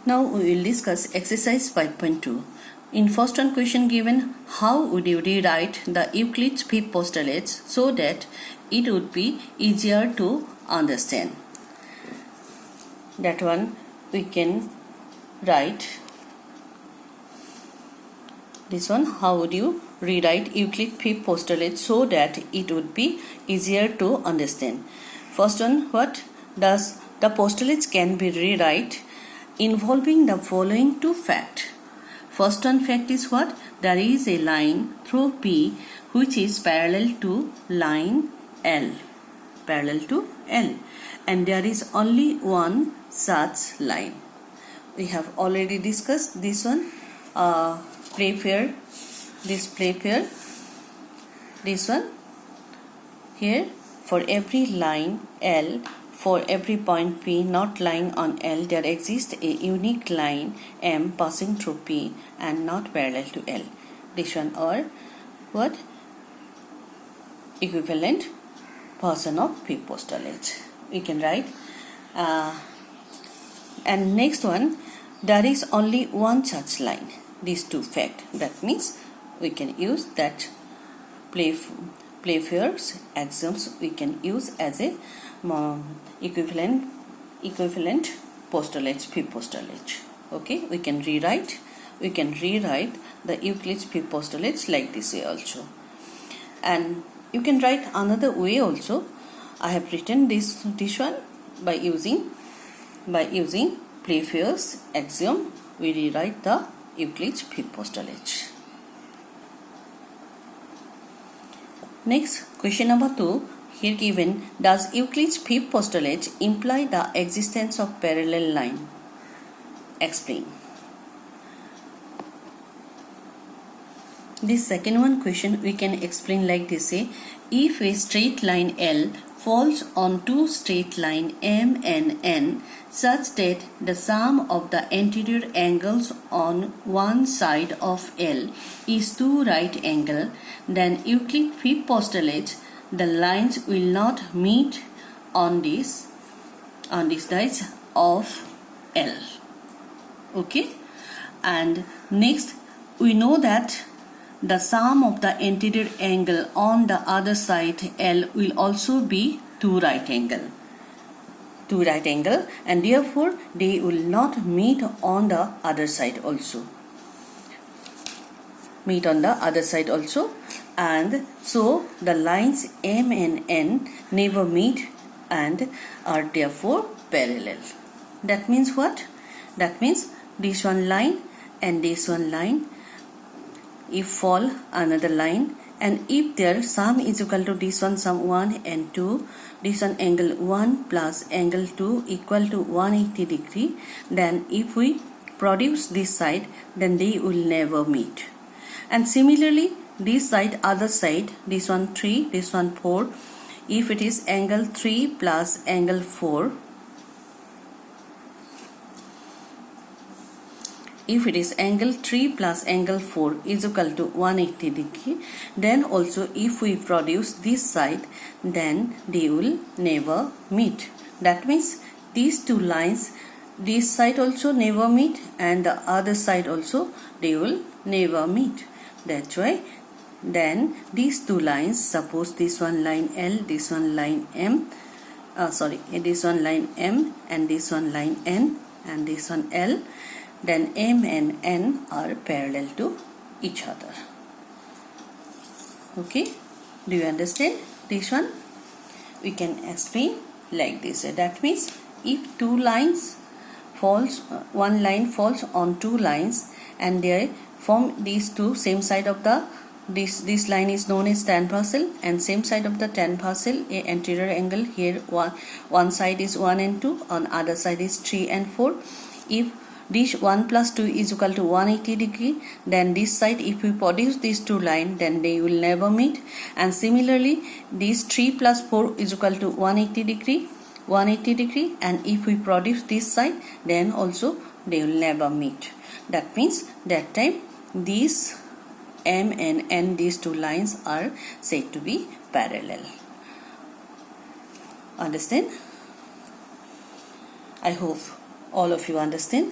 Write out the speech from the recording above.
Now we will discuss exercise 5.2. In first one question given, how would you rewrite the Euclid's fifth postulate so that it would be easier to understand? That one we can write. This one, how would you rewrite Euclid's fifth postulate so that it would be easier to understand? First one, what does the postulates can be rewrite involving the following two facts. First one fact is what? There is a line through P which is parallel to line L. Parallel to L. And there is only one such line. We have already discussed this one. Playfair. This Playfair. This one. Here for every line L, for every point P not lying on L, there exists a unique line M passing through P and not parallel to L. This one, or what? Equivalent version of P postulate. We can write. And next one, there is only one such line. These two facts. That means we can use that Playfair's axioms we can use as a equivalent postulates, P postulate. Okay, we can rewrite the Euclid's P postulates like this way also. And you can write another way also. I have written this one by using Playfair's axiom. We rewrite the Euclid's P postulate. Next, question number 2. Here given, does Euclid's fifth postulate imply the existence of parallel line? Explain. This second one question we can explain like this. If a straight line L falls on two straight line M and N such that the sum of the anterior angles on one side of L is two right angles, then Euclid's fifth postulate the lines will not meet on this sides of L. Okay, and next we know that the sum of the anterior angle on the other side L will also be two right angle, and therefore they will not meet on the other side also. And so the lines M and N never meet and are therefore parallel. That means what? That means this one line and this one line, if fall another line, and if their sum is equal to this one sum 1 and 2, this one angle 1 plus angle 2 equal to 180 degree, then if we produce this side, then they will never meet. And similarly, this side, other side, this one 3, this one 4, if it is angle 3 plus angle 4, if it is angle 3 plus angle 4 is equal to 180 degree, then also if we produce this side, then they will never meet. That means these two lines, this side also never meet and the other side also they will never meet. That's why then these two lines, suppose this one line L, this one line M, this one line M and this one line N and this one L, then M and N are parallel to each other. Okay, do you understand this one? We can explain like this. That means if two lines falls, one line falls on two lines and they form these two same side of the this line is known as tan parcel, and same side of the tan parcel a anterior angle here one side is 1 and 2, on other side is 3 and 4. If this 1 plus 2 is equal to 180 degree, then this side if we produce these two lines, then they will never meet. And similarly this 3 plus 4 is equal to 180 degree, and if we produce this side, then also they will never meet. That means that time these M and N, these two lines are said to be parallel. Understand? I hope all of you understand.